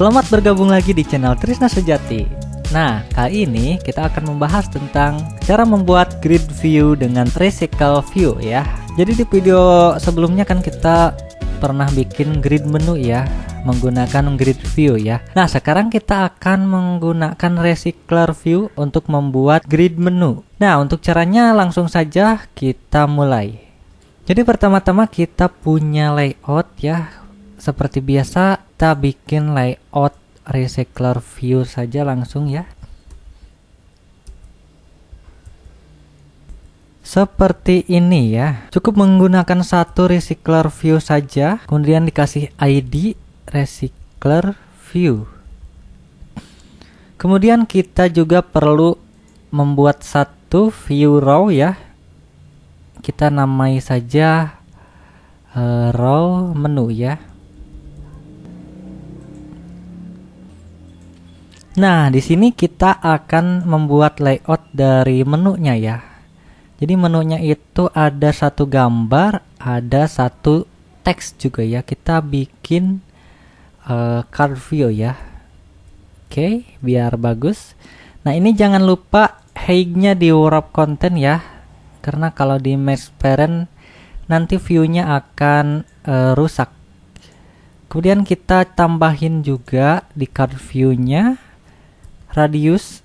Selamat bergabung lagi di channel Trisna Sejati. Nah, kali ini kita akan membahas tentang cara membuat grid view dengan recycle view ya. Jadi di video sebelumnya kan kita pernah bikin grid menu ya, menggunakan grid view ya. Nah, sekarang kita akan menggunakan recycler view untuk membuat grid menu. Nah, untuk caranya langsung saja kita mulai. Jadi pertama-tama kita punya layout ya. Seperti biasa kita bikin layout recycler view saja langsung ya. Seperti ini ya. Cukup menggunakan satu recycler view saja, kemudian dikasih ID recycler view. Kemudian kita juga perlu membuat satu view row ya. Kita namai saja row menu ya. Nah, di sini kita akan membuat layout dari menunya ya. Jadi menunya itu ada satu gambar, ada satu teks juga ya. Kita bikin card view ya. Oke, biar bagus. Nah, ini jangan lupa hide-nya di wrap content ya. Karena kalau di mesh parent nanti view-nya akan rusak. Kemudian kita tambahin juga di card view-nya radius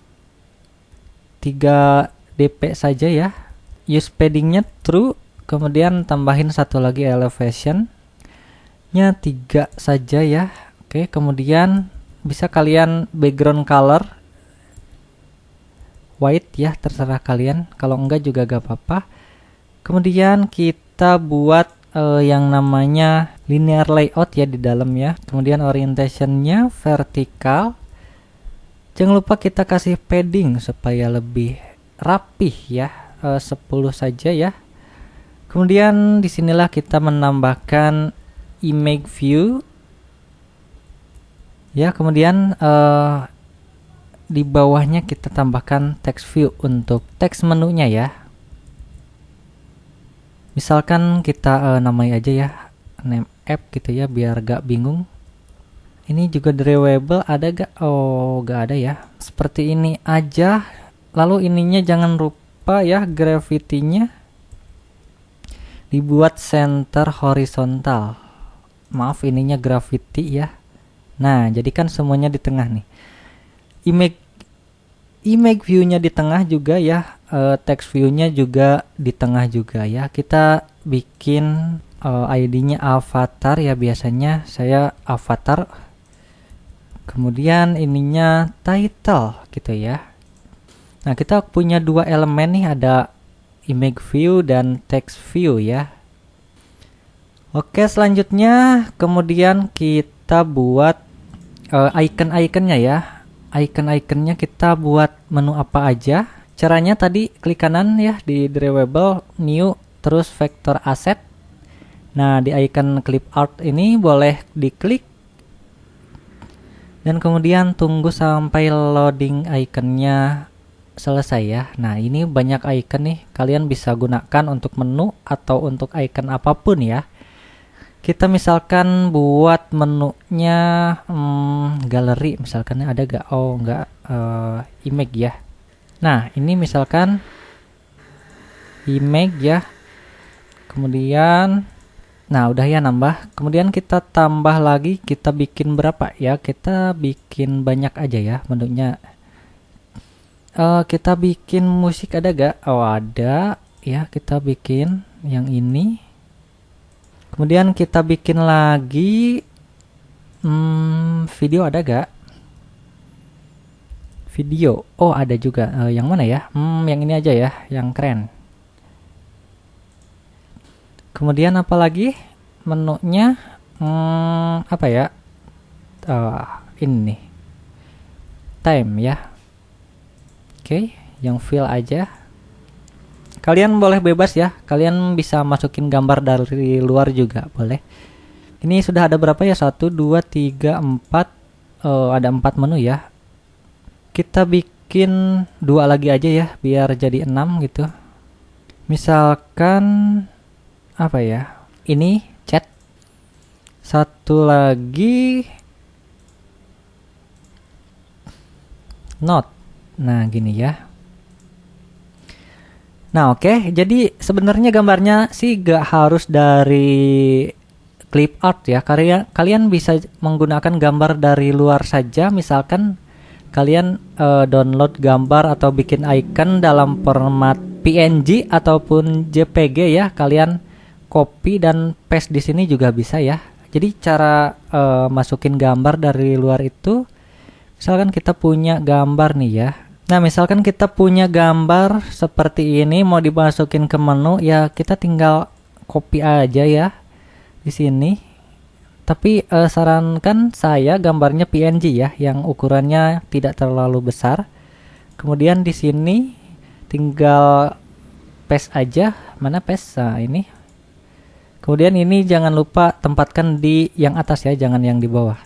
3 dp saja ya. Use paddingnya true, kemudian tambahin satu lagi elevation nya 3 saja ya. Oke, kemudian bisa kalian background color white ya, terserah kalian, kalau enggak juga gak apa-apa. Kemudian kita buat yang namanya linear layout ya di dalam ya. Kemudian orientationnya vertikal. Jangan lupa kita kasih padding supaya lebih rapih ya, 10 saja ya. Kemudian disinilah kita menambahkan image view ya. Kemudian di bawahnya kita tambahkan text view untuk teks menunya ya. Misalkan kita namai aja ya, name app gitu ya, biar gak bingung. Ini juga drawable ada gak? Oh, gak ada ya. Seperti ini aja. Lalu ininya jangan lupa ya, gravity-nya dibuat center horizontal. Maaf, ininya gravity ya. Nah, jadi kan semuanya di tengah nih. Image view-nya di tengah juga ya. Text view-nya juga di tengah juga ya. Kita bikin ID-nya avatar ya, biasanya saya avatar. Kemudian ininya title gitu ya. Nah, kita punya dua elemen nih, ada image view dan text view ya. Oke, selanjutnya kemudian kita buat icon-iconnya ya. Icon-iconnya kita buat menu apa aja. Caranya tadi klik kanan ya di drawable, new, terus vector asset. Nah, di icon clip art ini boleh diklik dan kemudian tunggu sampai loading iconnya selesai ya. Nah, ini banyak icon nih, kalian bisa gunakan untuk menu atau untuk icon apapun ya. Kita misalkan buat menunya galeri, misalkan ada gak? Oh, enggak, image ya. Nah, ini misalkan image ya. Kemudian nah, udah ya nambah. Kemudian kita tambah lagi, kita bikin berapa ya? Kita bikin banyak aja ya menunya. Kita bikin musik ada gak? Oh, ada ya, kita bikin yang ini. Kemudian kita bikin lagi video ada gak? Video. Oh, ada juga. Yang mana ya? Yang ini aja ya, yang keren. Kemudian apalagi menunya apa ya? Ini time ya. Oke, yang fill aja. Kalian boleh bebas ya. Kalian bisa masukin gambar dari luar juga boleh. Ini sudah ada berapa ya? 1, 2, 3, 4. Ada 4 menu ya. Kita bikin 2 lagi aja ya, biar jadi 6 gitu. Misalkan apa ya? Ini chat. Satu lagi Note. Nah, gini ya. Nah, oke. Jadi sebenarnya gambarnya sih gak harus dari clip art ya. Kalian bisa menggunakan gambar dari luar saja. Misalkan kalian download gambar atau bikin icon dalam format PNG ataupun JPG ya. Kalian copy dan paste di sini juga bisa ya. Jadi cara masukin gambar dari luar itu, misalkan kita punya gambar nih ya. Nah, misalkan kita punya gambar seperti ini mau dimasukin ke menu ya, kita tinggal copy aja ya di sini. Tapi sarankan saya gambarnya PNG ya, yang ukurannya tidak terlalu besar. Kemudian di sini tinggal paste aja. Mana paste? Nah, ini. Kemudian ini jangan lupa tempatkan di yang atas ya, jangan yang di bawah.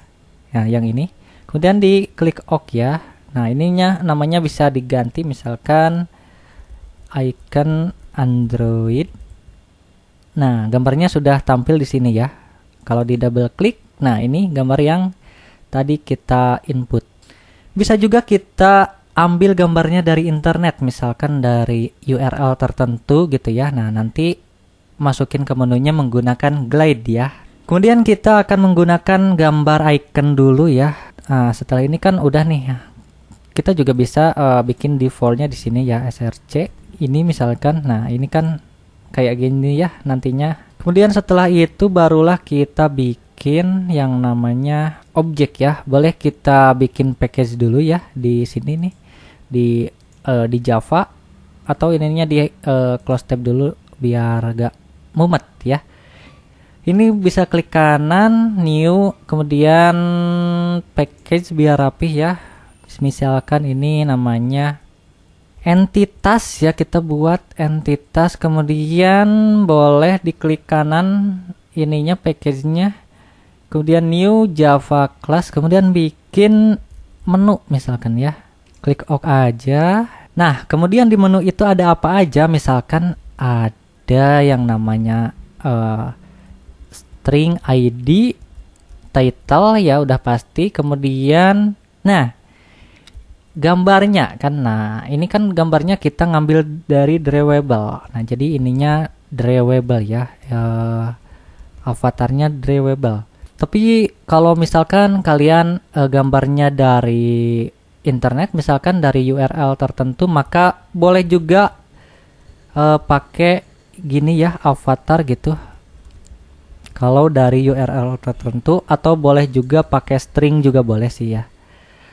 Nah, yang ini. Kemudian di klik OK ya. Nah, ininya namanya bisa diganti, misalkan icon Android. Nah, gambarnya sudah tampil di sini ya. Kalau di double klik, nah ini gambar yang tadi kita input. Bisa juga kita ambil gambarnya dari internet, misalkan dari URL tertentu gitu ya. Nah, nanti masukin ke menunya menggunakan glide ya. Kemudian kita akan menggunakan gambar icon dulu ya. Nah, setelah ini kan udah nih. Kita juga bisa bikin defaultnya di sini ya, src. Ini misalkan, nah ini kan kayak gini ya nantinya. Kemudian setelah itu barulah kita bikin yang namanya objek ya. Boleh kita bikin package dulu ya di sini nih, di Java, atau ininya di close tab dulu biar agak mumet ya. Ini bisa klik kanan, new, kemudian package biar rapih ya. Misalkan ini namanya entitas ya, kita buat entitas, kemudian boleh diklik kanan ininya package-nya, kemudian new Java class, kemudian bikin menu misalkan ya, klik OK aja. Nah, kemudian di menu itu ada apa aja, misalkan ada yang namanya string ID, title ya udah pasti, kemudian nah gambarnya kan. Nah, ini kan gambarnya kita ngambil dari drawable. Nah, jadi ininya drawable ya. Avatarnya drawable. Tapi kalau misalkan kalian gambarnya dari internet, misalkan dari URL tertentu, maka boleh juga pakai gini ya, avatar gitu. Kalau dari URL tertentu, atau boleh juga pakai string juga boleh sih ya.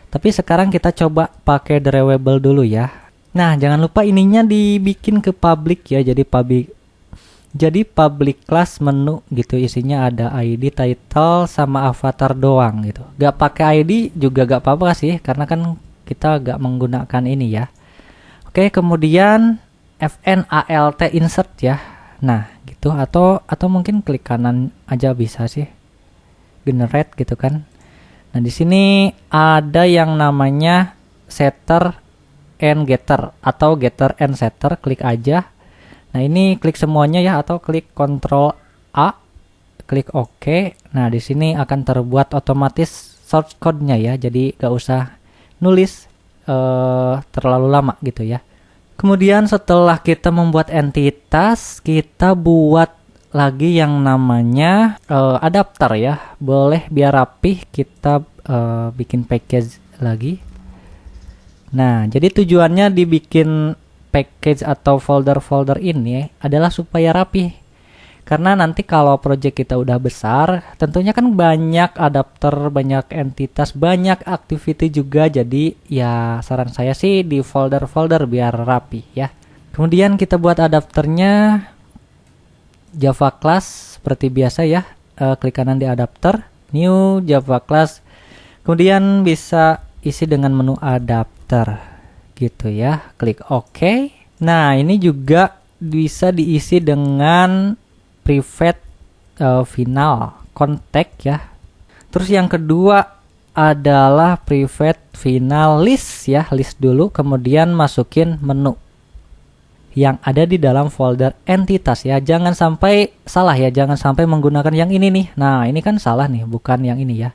Tapi sekarang kita coba pakai drawable dulu ya. Nah, jangan lupa ininya dibikin ke public ya. Jadi public class menu gitu. Isinya ada ID, title, sama avatar doang gitu. Gak pakai ID juga gak apa-apa sih, karena kan kita gak menggunakan ini ya. Oke, kemudian FNALT insert ya. Nah, gitu, atau mungkin klik kanan aja bisa sih. Generate gitu kan. Nah, di sini ada yang namanya setter and getter atau getter and setter, klik aja. Nah, ini klik semuanya ya, atau klik Ctrl A, klik OK. Nah, di sini akan terbuat otomatis source code-nya ya. Jadi gak usah nulis terlalu lama gitu ya. Kemudian setelah kita membuat entitas, kita buat lagi yang namanya adapter ya. Boleh biar rapih kita bikin package lagi. Nah, jadi tujuannya dibikin package atau folder-folder ini adalah supaya rapih. Karena nanti kalau project kita udah besar, tentunya kan banyak adapter, banyak entitas, banyak activity juga. Jadi ya saran saya sih di folder-folder biar rapi ya. Kemudian kita buat adapternya Java class seperti biasa ya. Klik kanan di adapter, new Java class. Kemudian bisa isi dengan menu adapter gitu ya. Klik OK. Nah, ini juga bisa diisi dengan private final contact ya. Terus yang kedua adalah private final list ya, list dulu, kemudian masukin menu yang ada di dalam folder entitas ya. Jangan sampai salah ya, jangan sampai menggunakan yang ini nih. Nah, ini kan salah nih, bukan yang ini ya.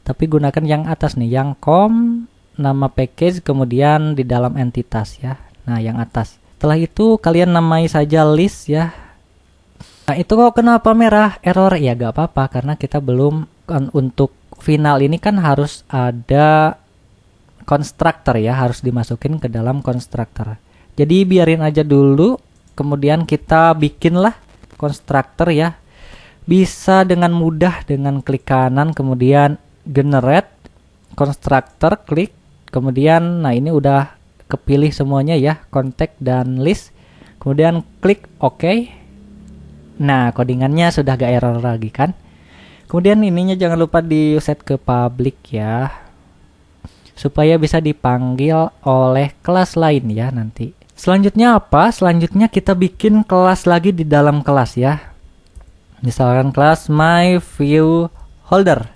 Tapi gunakan yang atas nih, yang com nama package, kemudian di dalam entitas ya. Nah, yang atas. Setelah itu kalian namai saja list ya. Nah, itu kok kenapa merah error? Ya gak apa-apa karena kita belum kan, untuk final ini kan harus ada constructor ya, harus dimasukin ke dalam constructor. Jadi biarin aja dulu, kemudian kita bikinlah constructor ya. Bisa dengan mudah dengan klik kanan, kemudian generate constructor, klik, kemudian nah ini udah kepilih semuanya ya, contact dan list. Kemudian klik OK. Nah, codingannya sudah gak error lagi kan. Kemudian ininya jangan lupa di set ke public ya, supaya bisa dipanggil oleh kelas lain ya nanti. Selanjutnya apa? Selanjutnya kita bikin kelas lagi di dalam kelas ya. Misalkan kelas myViewHolder,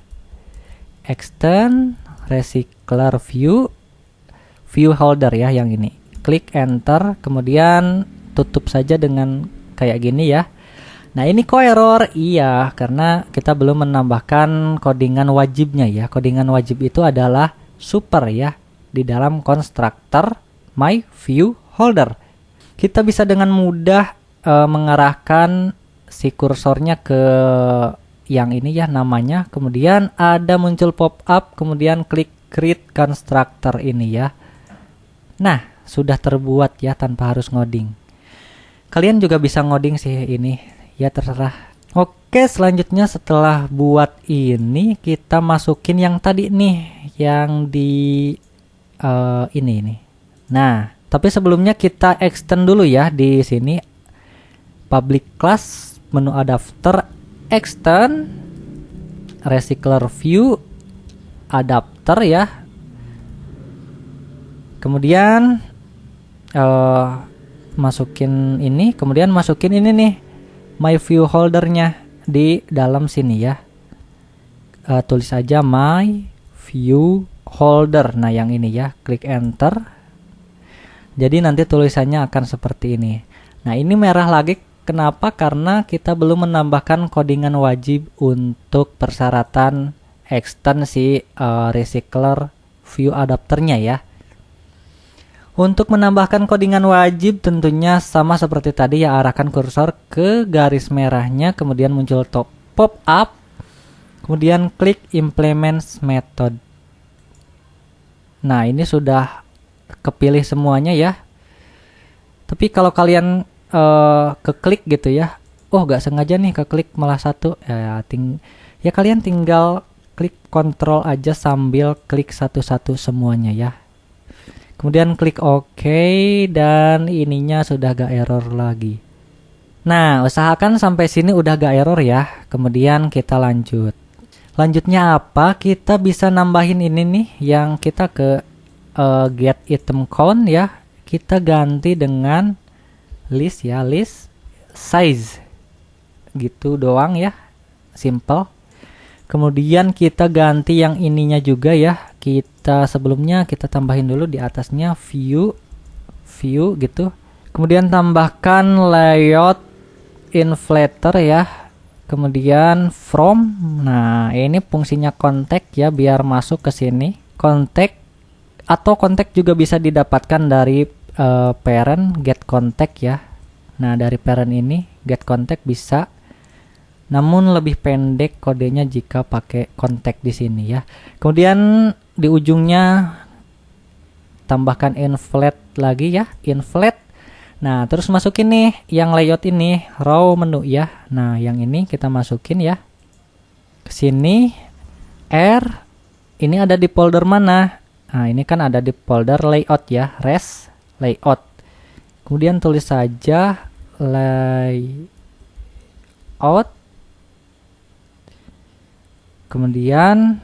extend recycler viewHolder ya, yang ini. Klik enter, kemudian tutup saja dengan kayak gini ya. Nah, ini kok error? Iya, karena kita belum menambahkan codingan wajibnya ya. Codingan wajib itu adalah super ya di dalam constructor myViewHolder. Kita bisa dengan mudah mengarahkan si kursornya ke yang ini ya namanya. Kemudian ada muncul pop up, kemudian klik create constructor ini ya. Nah, sudah terbuat ya tanpa harus ngoding. Kalian juga bisa ngoding sih ini. Ya terserah. Oke, selanjutnya setelah buat ini kita masukin yang tadi nih, yang di ini. Nah, tapi sebelumnya kita extend dulu ya di sini public class, menu adapter, extend recycler view adapter ya. Kemudian masukin ini, kemudian masukin ini nih myViewHoldernya di dalam sini ya. Tulis aja myViewHolder. Nah, yang ini ya, klik enter. Jadi nanti tulisannya akan seperti ini. Nah, ini merah lagi. Kenapa? Karena kita belum menambahkan codingan wajib untuk persyaratan extend si recycler view adapternya ya. Untuk menambahkan codingan wajib tentunya sama seperti tadi ya, arahkan kursor ke garis merahnya, kemudian muncul pop up, kemudian klik implements method. Nah, ini sudah kepilih semuanya ya. Tapi kalau kalian keklik gitu ya, oh gak sengaja nih keklik malah satu ya, kalian tinggal klik kontrol aja sambil klik satu-satu semuanya ya. Kemudian klik OK dan ininya sudah gak error lagi. Nah, usahakan sampai sini udah gak error ya. Kemudian kita lanjut. Lanjutnya apa? Kita bisa nambahin ini nih yang kita ke get item count ya. Kita ganti dengan list ya, list size. Gitu doang ya. Simple. Kemudian kita ganti yang ininya juga ya. Kita sebelumnya kita tambahin dulu di atasnya view gitu. Kemudian tambahkan layout inflator ya. Kemudian from. Nah, ini fungsinya contact ya, biar masuk ke sini. Contact atau contact juga bisa didapatkan dari parent get contact ya. Nah, dari parent ini get contact bisa. Namun lebih pendek kodenya jika pakai contact di sini ya. Kemudian di ujungnya tambahkan inflate lagi ya, inflate. Nah, terus masukin nih yang layout ini, raw menu ya. Nah, yang ini kita masukin ya. Ke sini R ini ada di folder mana? Nah, ini kan ada di folder layout ya, res layout. Kemudian tulis saja layout. Kemudian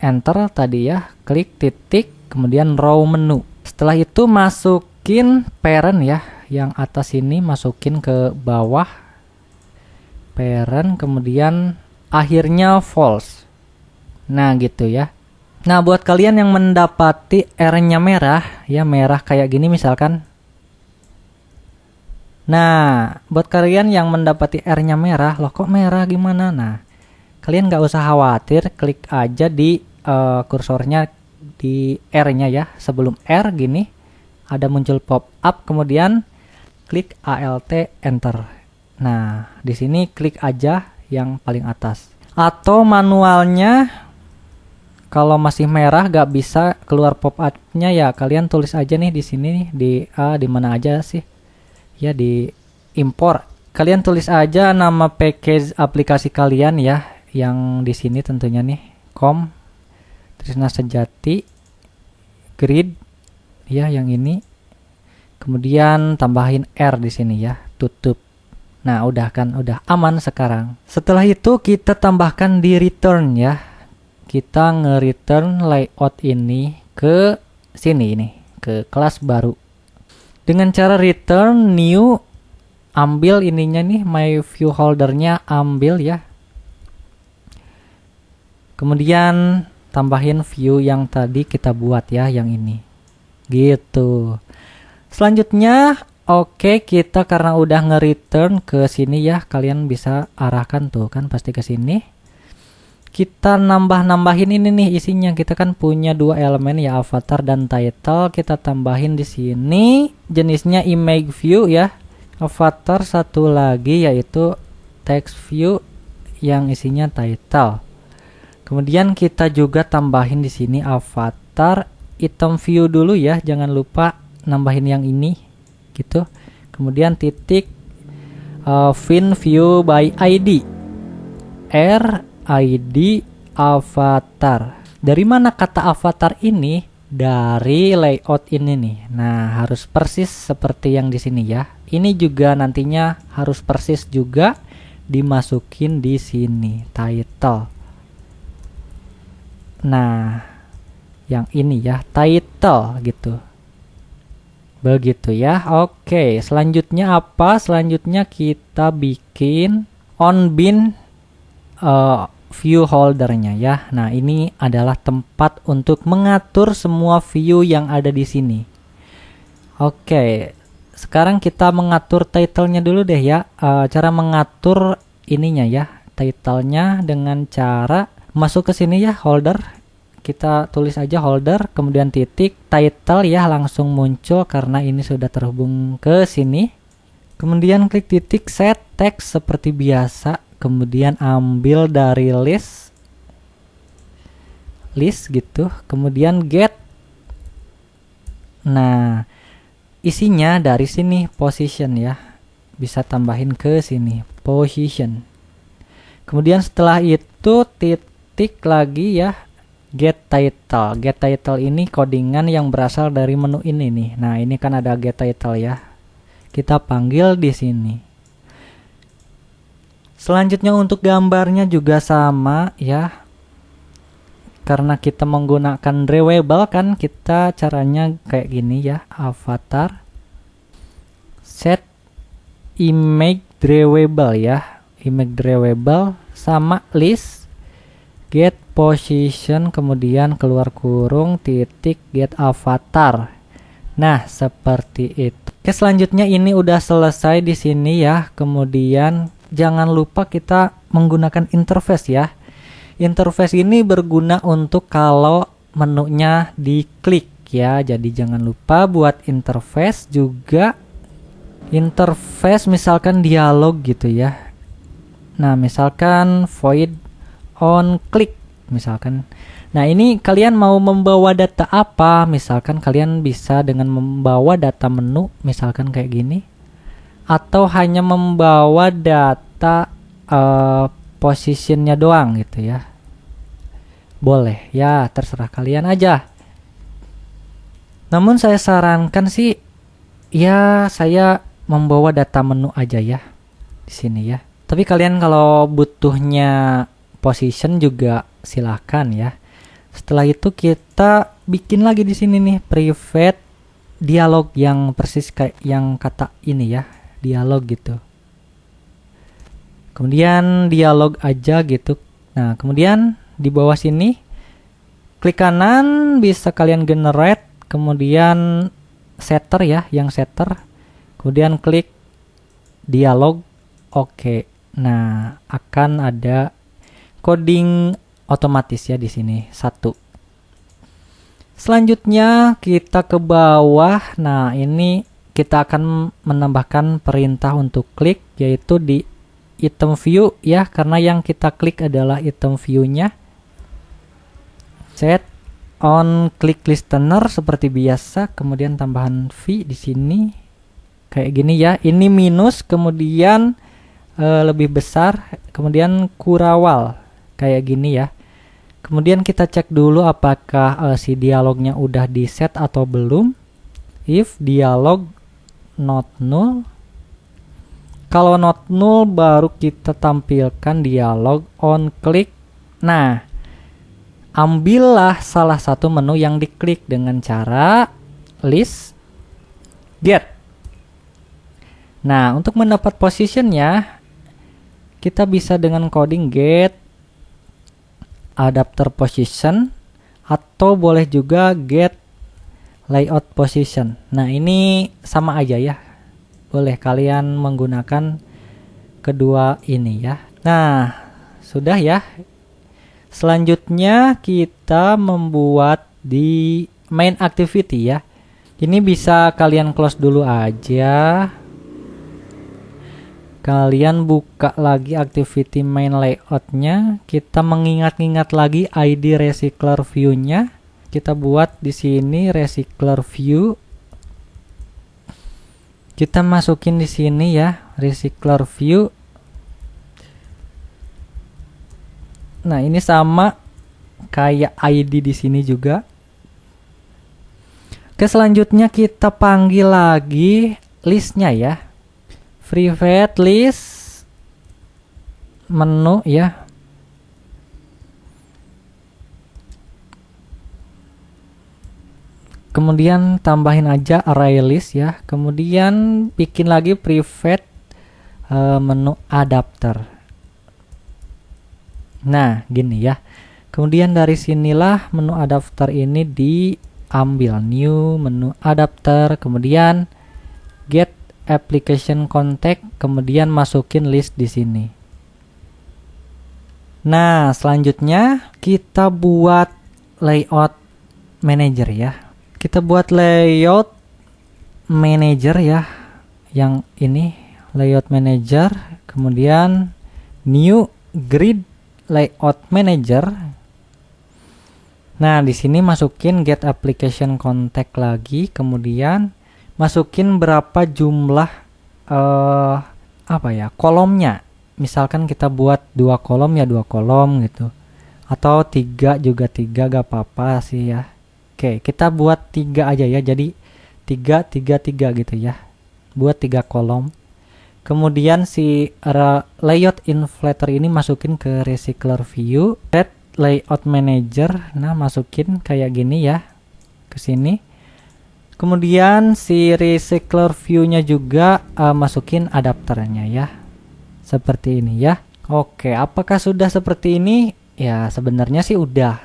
enter tadi ya, klik titik, kemudian raw menu. Setelah itu masukin parent ya, yang atas ini masukin ke bawah parent, kemudian akhirnya false. Nah, gitu ya. Nah, buat kalian yang mendapati R-nya merah ya, merah kayak gini misalkan. Nah, buat kalian yang mendapati R-nya merah, loh kok merah gimana? Nah, kalian nggak usah khawatir, klik aja di kursornya di R-nya ya. Sebelum R gini ada muncul pop up, kemudian klik Alt Enter. Nah, di sini klik aja yang paling atas. Atau manualnya kalau masih merah gak bisa keluar pop up-nya ya, kalian tulis aja nih di sini nih, di mana aja sih? Ya di import. Kalian tulis aja nama package aplikasi kalian ya, yang di sini tentunya nih, Trisna Sejati Grid ya, yang ini. Kemudian tambahin R di sini ya, tutup. Nah, udah kan, udah aman sekarang. Setelah itu kita tambahkan di return ya. Kita nge-return layout ini ke sini nih, ke kelas baru. Dengan cara return new, ambil ininya nih, my view holdernya ambil ya. Kemudian tambahin view yang tadi kita buat ya, yang ini. Gitu. Selanjutnya, oke, kita karena udah nge-return ke sini ya, kalian bisa arahkan tuh kan pasti ke sini. Kita nambahin ini nih isinya. Kita kan punya dua elemen ya, avatar dan title. Kita tambahin di sini jenisnya image view ya. Avatar satu lagi yaitu text view yang isinya title. Kemudian kita juga tambahin di sini avatar item view dulu ya, jangan lupa nambahin yang ini gitu. Kemudian titik fin view by ID ID avatar. Dari mana kata avatar ini? Dari layout ini nih. Nah, harus persis seperti yang di sini ya. Ini juga nantinya harus persis juga dimasukin di sini title. Nah, yang ini ya, title gitu. Begitu ya. Oke, selanjutnya apa? Selanjutnya kita bikin on bin view holdernya ya. Nah, ini adalah tempat untuk mengatur semua view yang ada di sini. Oke, sekarang kita mengatur titlenya dulu deh ya. Cara mengatur ininya ya, titlenya dengan cara masuk ke sini ya, holder. Kita tulis aja holder, kemudian titik title ya, langsung muncul karena ini sudah terhubung ke sini. Kemudian klik titik set text seperti biasa. Kemudian ambil dari list gitu, kemudian get. Nah, isinya dari sini position ya, bisa tambahin ke sini position. Kemudian setelah itu titik lagi ya, get title. Get title ini codingan yang berasal dari menu ini nih. Nah, ini kan ada get title ya, kita panggil di sini. Selanjutnya untuk gambarnya juga sama ya. Karena kita menggunakan drawable kan, kita caranya kayak gini ya, avatar set image drawable ya. Image drawable sama list get position, kemudian keluar kurung titik get avatar. Nah, seperti itu. Oke, selanjutnya ini udah selesai di sini ya. Kemudian jangan lupa kita menggunakan interface ya. Interface ini berguna untuk kalau menunya diklik ya. Jadi jangan lupa buat interface juga. Interface misalkan dialog gitu ya. Nah, misalkan void on click misalkan. Nah, ini kalian mau membawa data apa? Misalkan kalian bisa dengan membawa data menu misalkan kayak gini. Atau hanya membawa data positionnya doang gitu ya, boleh ya, terserah kalian aja. Namun saya sarankan sih ya, saya membawa data menu aja ya di sini ya. Tapi kalian kalau butuhnya position juga silahkan ya. Setelah itu kita bikin lagi di sini nih private dialog yang persis kayak yang kata ini ya, dialog gitu. Kemudian dialog aja gitu. Nah, kemudian di bawah sini klik kanan bisa kalian generate, kemudian setter ya, yang setter. Kemudian klik dialog. Oke. Nah, akan ada coding otomatis ya di sini 1. Selanjutnya kita ke bawah. Nah, ini kita akan menambahkan perintah untuk klik, yaitu di item view ya, karena yang kita klik adalah item view-nya. Set on click listener seperti biasa, kemudian tambahan V di sini kayak gini ya. Ini minus, kemudian lebih besar, kemudian kurawal kayak gini ya. Kemudian kita cek dulu apakah si dialognya udah di set atau belum. If dialog not null, kalau not null baru kita tampilkan dialog on click. Nah, ambillah salah satu menu yang diklik dengan cara list get. Nah, untuk mendapat positionnya kita bisa dengan coding get adapter position, atau boleh juga get layout position. Nah, ini sama aja ya, boleh kalian menggunakan kedua ini ya. Nah, sudah ya. Selanjutnya kita membuat di main activity ya. Ini bisa kalian close dulu aja. Kalian buka lagi activity main layoutnya. Kita mengingat-ingat lagi ID recycler view-nya. Kita buat di sini recycler view. Kita masukin di sini ya, recycler view. Nah, ini sama kayak ID di sini juga. Oke, selanjutnya kita panggil lagi listnya ya. Private list menu ya. Kemudian tambahin aja array list ya. Kemudian bikin lagi private menu adapter. Nah, gini ya. Kemudian dari sinilah menu adapter ini diambil, new menu adapter, kemudian get application contact, kemudian masukin list di sini. Nah, selanjutnya kita buat layout manager ya. Kita buat layout manager ya, yang ini layout manager, kemudian new grid layout manager. Nah, di sini masukin get application contact lagi, kemudian masukin berapa jumlah kolomnya. Misalkan kita buat 2 kolom ya 2 kolom gitu, atau 3 juga 3, gak apa-apa sih ya. Oke, kita buat 3 aja ya, jadi 3 3 3 gitu ya, buat 3 kolom. Kemudian si layout inflator ini masukin ke recycler view, set layout manager. Nah, masukin kayak gini ya ke sini. Kemudian si recycler view-nya juga masukin adapternya ya. Seperti ini ya. Oke, apakah sudah seperti ini? Ya, sebenarnya sih udah.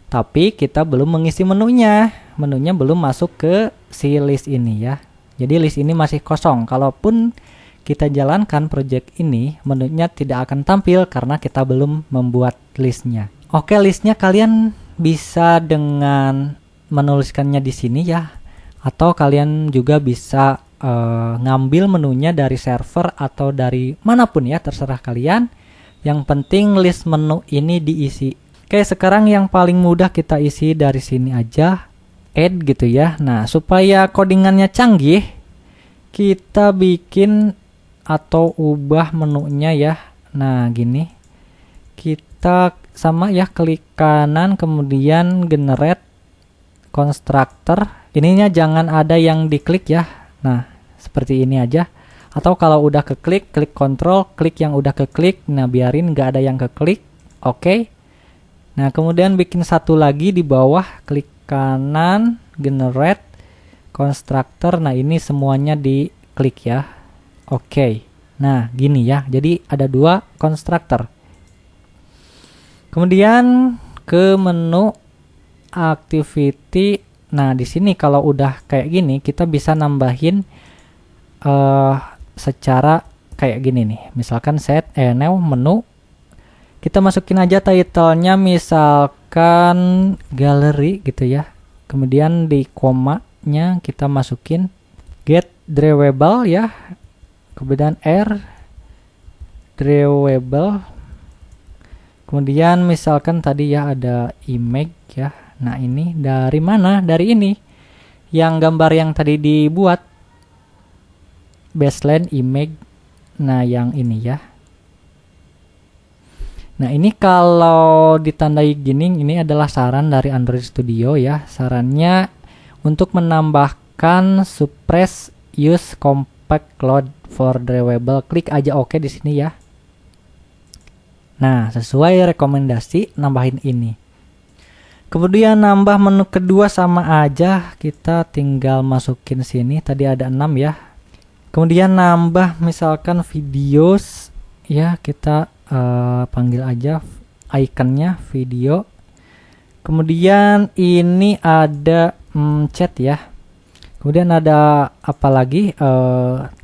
Tapi kita belum mengisi menunya. Menunya belum masuk ke si list ini ya. Jadi list ini masih kosong. Kalaupun kita jalankan project ini, menunya tidak akan tampil karena kita belum membuat listnya. Oke, listnya kalian bisa dengan menuliskannya di sini ya. Atau kalian juga bisa ngambil menunya dari server atau dari manapun ya, terserah kalian. Yang penting list menu ini diisi. Oke, sekarang yang paling mudah kita isi dari sini aja, add gitu ya. Nah, supaya codingannya canggih, kita bikin atau ubah menunya ya. Nah, gini. Kita sama ya, klik kanan, kemudian generate constructor. Ininya jangan ada yang diklik ya. Nah, seperti ini aja. Atau kalau udah keklik, klik kontrol, klik yang udah keklik. Nah, biarin nggak ada yang keklik. Oke. Nah, kemudian bikin satu lagi di bawah, klik kanan, generate constructor. Nah, ini semuanya diklik ya. Oke. Nah, gini ya. Jadi ada 2 constructor. Kemudian ke menu activity. Nah, di sini kalau udah kayak gini, kita bisa nambahin secara kayak gini nih. Misalkan set new menu. Kita masukin aja title-nya misalkan gallery gitu ya. kemudian di komanya kita masukin get drawable ya, kemudian R drawable, kemudian misalkan tadi ya ada image ya. Nah ini dari mana? Dari ini yang gambar yang tadi dibuat, baseline image. Nah yang ini ya. Nah ini kalau ditandai gini, ini adalah saran dari Android Studio ya. Sarannya untuk menambahkan suppress use compact load for drawable, klik aja oke di sini ya. Nah sesuai rekomendasi nambahin ini. Kemudian nambah menu kedua sama aja, kita tinggal masukin sini, tadi ada 6 ya. Kemudian nambah misalkan videos ya, kita panggil aja ikonnya video. Kemudian ini ada chat ya. Kemudian ada apa lagi,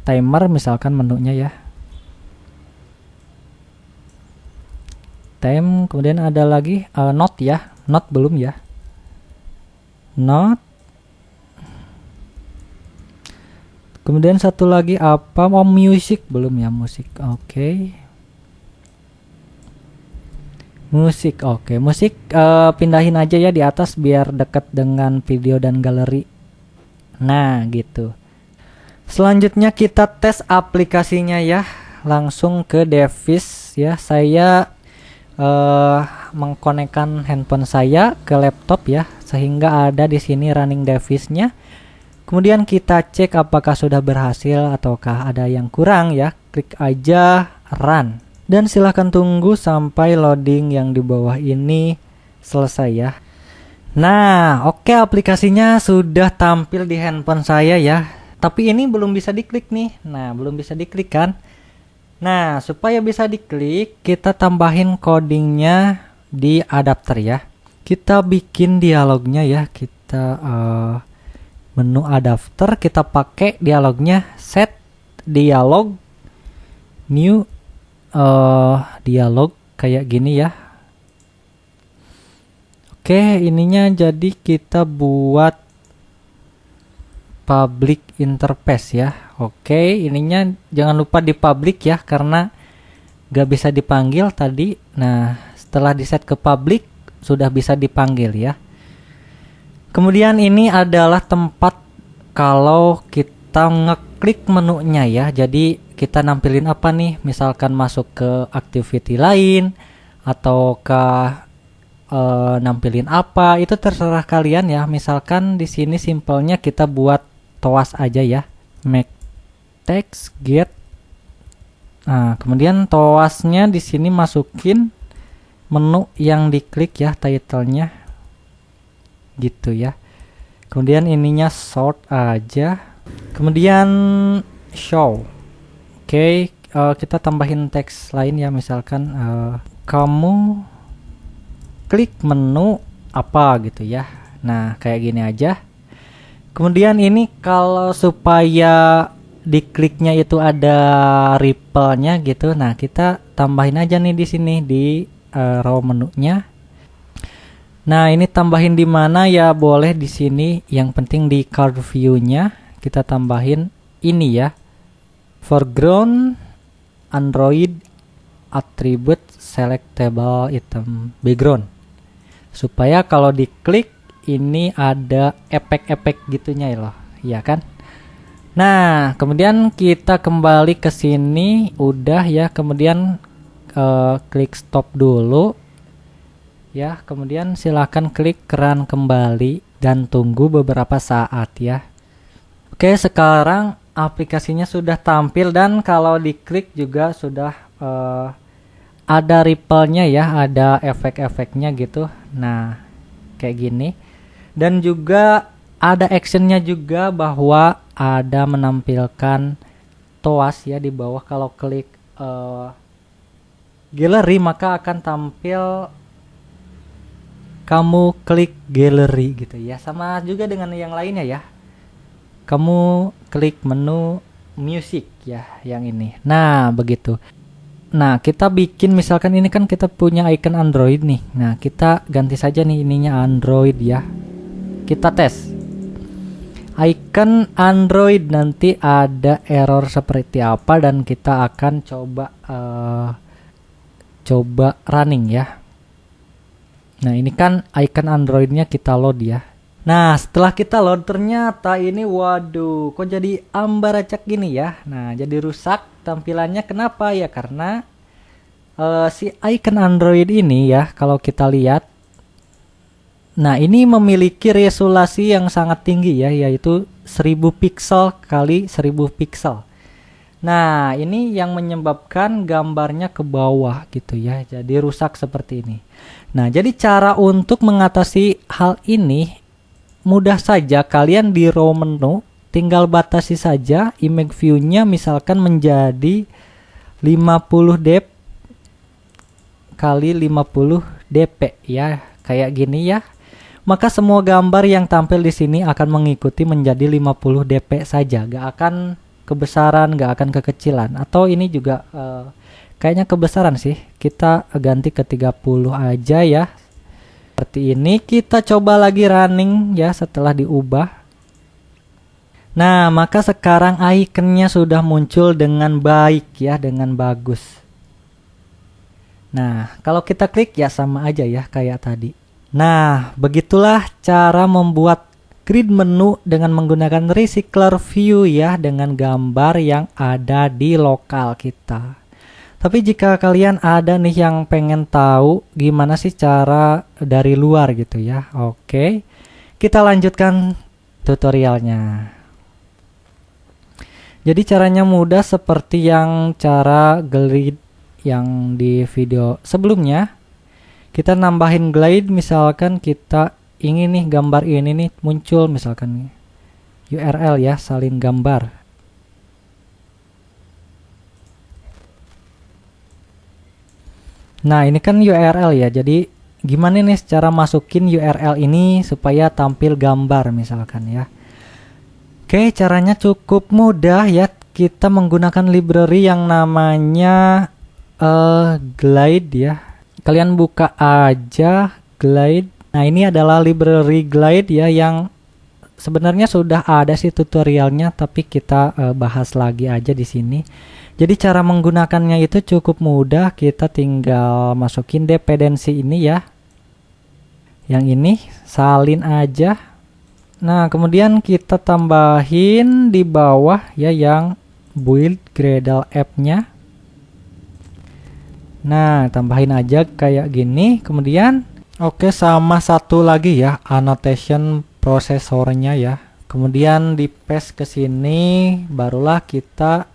timer misalkan menunya ya, time. Kemudian ada lagi note ya, note belum ya, note. Kemudian satu lagi apa, music belum ya, musik. Oke. Musik, oke. Musik pindahin aja ya di atas biar dekat dengan video dan galeri. Nah gitu. Selanjutnya kita tes aplikasinya ya, langsung ke device ya. Saya mengkonekkan handphone saya ke laptop ya, sehingga ada di sini running device-nya. Kemudian kita cek apakah sudah berhasil ataukah ada yang kurang ya. Klik aja run. Dan silahkan tunggu sampai loading yang di bawah ini selesai ya. Nah, oke, aplikasinya sudah tampil di handphone saya ya. Tapi ini belum bisa diklik nih. Nah, belum bisa diklik kan. Nah, supaya bisa diklik, kita tambahin codingnya di adapter ya. Kita bikin dialognya ya. Kita menu adapter, kita pakai dialognya set dialog new dialog kayak gini ya. Oke, ininya jadi kita buat public interface ya. Oke, ininya jangan lupa di public ya, karena gak bisa dipanggil tadi. Nah setelah di set ke public sudah bisa dipanggil ya. Kemudian ini adalah tempat kalau kita ngeklik menunya ya. Jadi kita nampilin apa nih, misalkan masuk ke activity lain ataukah nampilin apa, itu terserah kalian ya. Misalkan di sini simpelnya kita buat toas aja ya, make text get. Nah kemudian toasnya di sini masukin menu yang diklik ya, titlenya gitu ya. Kemudian ininya sort aja, kemudian show. Oke, kita tambahin teks lain ya, misalkan kamu klik menu apa gitu ya. Nah kayak gini aja. Kemudian ini kalau supaya dikliknya itu ada ripple-nya gitu. Nah kita tambahin aja nih di sini di raw menunya. Nah ini tambahin di mana ya, boleh di sini. Yang penting di card view-nya kita tambahin ini ya, foreground Android attribute selectable item background, supaya kalau diklik ini ada efek-efek gitunya ya loh, ya kan. Nah kemudian kita kembali ke sini udah ya, kemudian klik stop dulu ya, kemudian silahkan klik run kembali dan tunggu beberapa saat ya. Oke, sekarang aplikasinya sudah tampil dan kalau diklik juga sudah ada ripple-nya ya, ada efek-efeknya gitu. Nah kayak gini, dan juga ada actionnya juga, bahwa ada menampilkan toas ya di bawah. Kalau klik gallery maka akan tampil kamu klik gallery gitu ya, sama juga dengan yang lainnya ya. Kamu klik menu music ya yang ini. Nah begitu. Nah kita bikin, misalkan ini kan kita punya icon Android nih. Nah kita ganti saja nih ininya Android ya. kita tes. Icon Android nanti ada error seperti apa, dan kita akan coba running ya. Nah, ini kan icon Androidnya kita load ya. Nah, setelah kita load ternyata ini, waduh, kok jadi ambar acak gini ya. Nah, jadi rusak tampilannya. Kenapa ya? Karena si icon Android ini ya, kalau kita lihat, nah ini memiliki resolusi yang sangat tinggi ya, yaitu 1000 pixel kali 1000 pixel. Nah, ini yang menyebabkan gambarnya ke bawah gitu ya, jadi rusak seperti ini. Nah, jadi cara untuk mengatasi hal ini mudah saja. Kalian di raw menu tinggal batasi saja image view-nya, misalkan menjadi 50 dp kali 50 dp ya, kayak gini ya. Maka semua gambar yang tampil di sini akan mengikuti menjadi 50 dp saja, gak akan kebesaran, gak akan kekecilan. Atau ini juga kayaknya kebesaran sih, kita ganti ke 30 aja ya. Seperti ini. Kita coba lagi running ya setelah diubah. Nah, maka sekarang ikonnya sudah muncul dengan baik ya, dengan bagus. Nah, kalau kita klik ya sama aja ya kayak tadi. Nah, begitulah cara membuat grid menu dengan menggunakan recycler view ya, dengan gambar yang ada di lokal kita. Tapi jika kalian ada nih yang pengen tahu gimana sih cara dari luar gitu ya, oke, kita lanjutkan tutorialnya. Jadi caranya mudah seperti yang cara grid yang di video sebelumnya. Kita nambahin glide, misalkan kita ingin nih gambar ini nih muncul, misalkan URL ya, salin gambar. Nah, ini kan URL ya, jadi gimana nih cara masukin URL ini supaya tampil gambar misalkan ya. Oke, caranya cukup mudah ya. Kita menggunakan library yang namanya glide ya. Kalian buka aja glide. Nah, ini adalah library glide ya, yang sebenarnya sudah ada sih tutorialnya, tapi kita bahas lagi aja di sini. Jadi cara menggunakannya itu cukup mudah. Kita tinggal masukin dependensi ini ya. Yang ini salin aja. Nah, kemudian kita tambahin di bawah ya yang build Gradle app-nya. Nah, tambahin aja kayak gini. Kemudian oke, sama satu lagi ya, annotation prosesornya ya. Kemudian di paste ke sini, barulah kita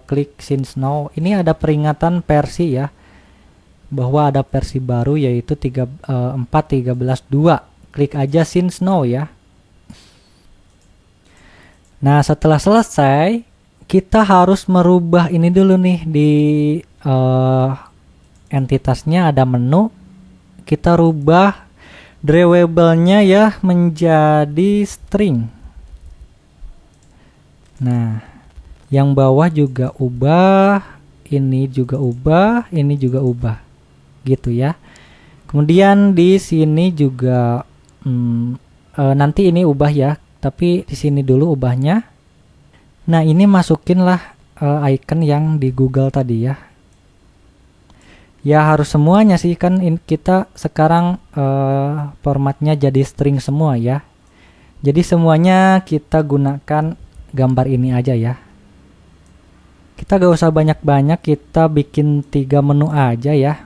klik since now. Ini ada peringatan versi ya, bahwa ada versi baru yaitu 4.13.2. Klik aja since now ya. Nah, setelah selesai, kita harus merubah ini dulu nih di entitasnya, ada menu. Kita rubah drawable-nya ya menjadi string. Nah, yang bawah juga ubah, ini juga ubah, ini juga ubah, gitu ya. Kemudian di sini juga nanti ini ubah ya, tapi di sini dulu ubahnya. Nah, ini masukinlah icon yang di Google tadi ya. Ya harus semuanya sih, kan kita sekarang formatnya jadi string semua ya. Jadi semuanya kita gunakan gambar ini aja ya. Kita gak usah banyak-banyak, kita bikin 3 menu aja ya.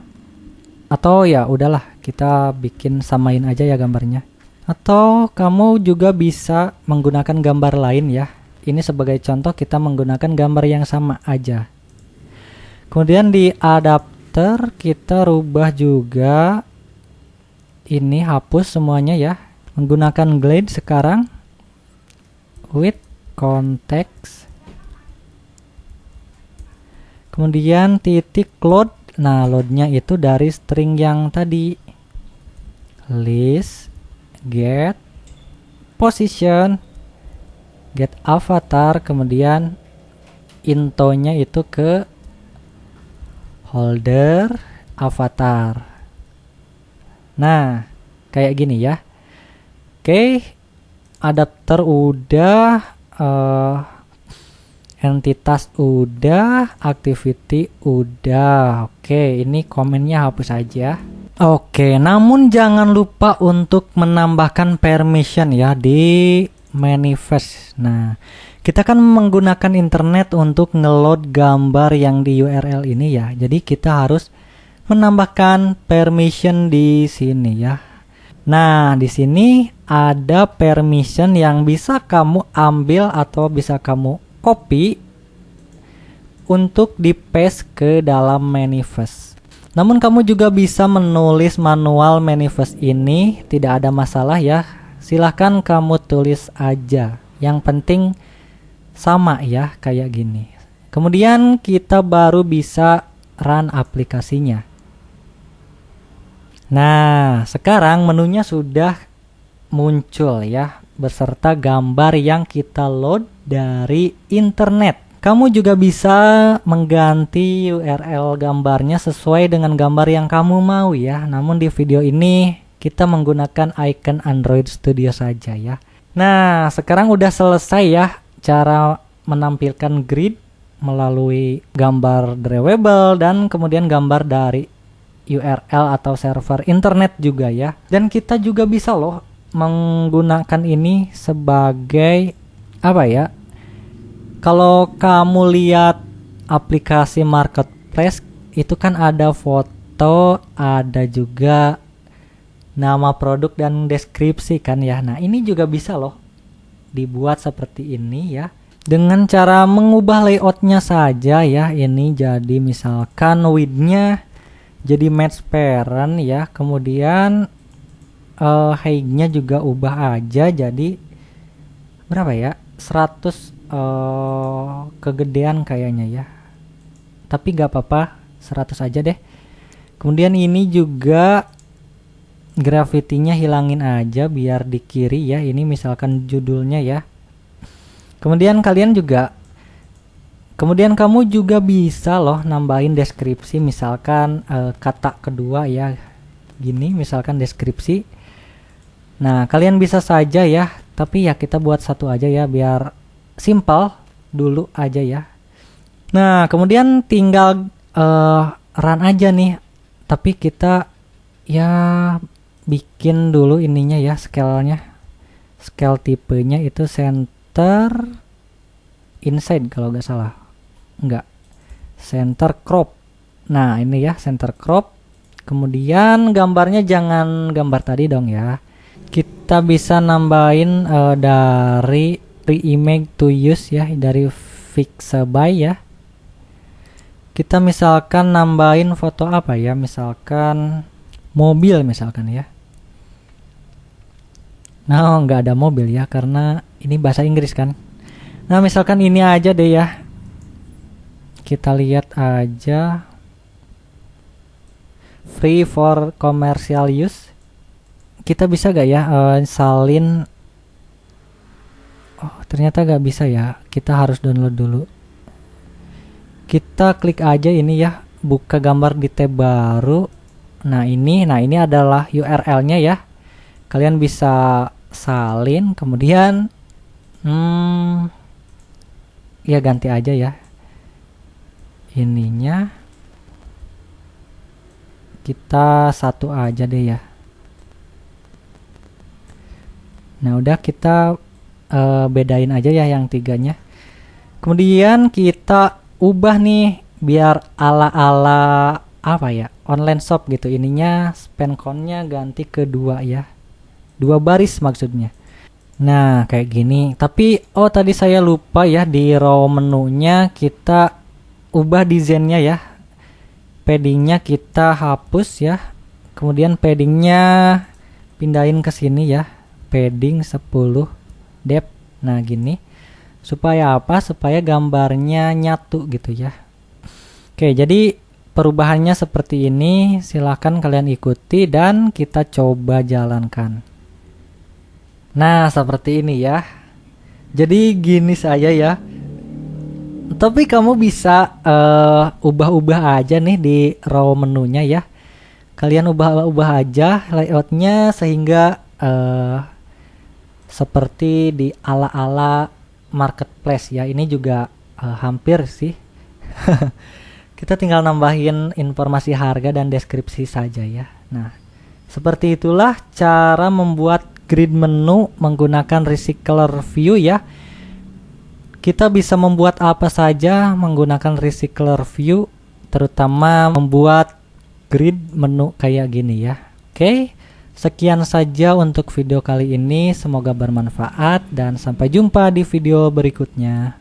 Atau ya udahlah, kita bikin samain aja ya gambarnya. Atau kamu juga bisa menggunakan gambar lain ya. Ini sebagai contoh kita menggunakan gambar yang sama aja. Kemudian di adapter kita rubah juga, ini hapus semuanya ya, menggunakan glide sekarang with context. Kemudian titik load. Nah, loadnya itu dari string yang tadi, list get position get avatar, kemudian intonya itu ke holder avatar. Nah, kayak gini ya. Oke, adapter udah, entitas udah, activity udah. Oke, ini komennya hapus aja. Oke, namun jangan lupa untuk menambahkan permission ya di manifest. Nah, kita kan menggunakan internet untuk ngeload gambar yang di URL ini ya. Jadi kita harus menambahkan permission di sini ya. Nah, di sini ada permission yang bisa kamu ambil atau bisa kamu copy untuk di paste ke dalam manifest. Namun kamu juga bisa menulis manual manifest ini, tidak ada masalah ya. Silahkan kamu tulis aja. Yang penting sama ya kayak gini. Kemudian kita baru bisa run aplikasinya. Nah, sekarang menunya sudah muncul ya, beserta gambar yang kita load dari internet. Kamu juga bisa mengganti URL gambarnya sesuai dengan gambar yang kamu mau ya. Namun di video ini kita menggunakan icon Android Studio saja ya. Nah, sekarang udah selesai ya cara menampilkan grid melalui gambar drawable dan kemudian gambar dari URL atau server internet juga ya. Dan kita juga bisa loh menggunakan ini sebagai apa ya? Kalau kamu lihat aplikasi marketplace itu kan ada foto, ada juga nama produk dan deskripsi kan ya. Nah, ini juga bisa loh dibuat seperti ini ya. Dengan cara mengubah layoutnya saja ya. Ini jadi misalkan width-nya jadi match parent ya. Kemudian height-nya juga ubah aja jadi berapa ya? 100 kegedean kayaknya ya. Tapi gak apa-apa, 100 aja deh. Kemudian ini juga graffiti-nya hilangin aja biar di kiri ya. Ini misalkan judulnya ya. Kemudian kamu juga bisa loh nambahin deskripsi, misalkan kata kedua ya. Gini misalkan deskripsi. Nah, kalian bisa saja ya, tapi ya kita buat satu aja ya biar simple dulu aja ya. Nah, kemudian tinggal run aja nih. Tapi kita ya bikin dulu ininya ya, scale-nya. Scale tipenya itu center inside kalau nggak salah. Enggak. Center crop. Nah, ini ya center crop. Kemudian gambarnya jangan gambar tadi dong ya. Kita bisa nambahin dari pre-image to use ya, dari Pixabay ya. Kita misalkan nambahin foto apa ya, misalkan mobil misalkan ya. Nah, nggak ada mobil ya karena ini bahasa Inggris kan. Nah, misalkan ini aja deh ya. Kita lihat aja, free for commercial use. Kita bisa gak ya salin. Oh, ternyata gak bisa ya. Kita harus download dulu. Kita klik aja ini ya, buka gambar di tab baru. Nah, ini adalah URL-nya ya. Kalian bisa salin, kemudian ya ganti aja ya. Ininya kita satu aja deh ya. Nah, udah kita bedain aja ya yang tiganya. Kemudian kita ubah nih biar ala-ala apa ya, online shop gitu. Ininya span count-nya ganti ke 2 ya, 2 baris maksudnya. Nah, kayak gini. Tapi tadi saya lupa ya, di raw menunya kita ubah desainnya ya. Paddingnya kita hapus ya. Kemudian paddingnya pindahin ke sini ya, padding 10 depth. Nah, gini supaya apa, supaya gambarnya nyatu gitu ya. Oke, jadi perubahannya seperti ini. Silahkan kalian ikuti dan kita coba jalankan. Nah, seperti ini ya. Jadi gini saya ya. Tapi kamu bisa ubah-ubah aja nih di raw menunya ya. Kalian ubah-ubah aja layoutnya sehingga seperti di ala-ala marketplace ya. Ini juga hampir sih. Kita tinggal nambahin informasi harga dan deskripsi saja ya. Nah, seperti itulah cara membuat grid menu menggunakan recycler view ya. Kita bisa membuat apa saja menggunakan recycler view, terutama membuat grid menu kayak gini ya. Oke, sekian saja untuk video kali ini. Semoga bermanfaat dan sampai jumpa di video berikutnya.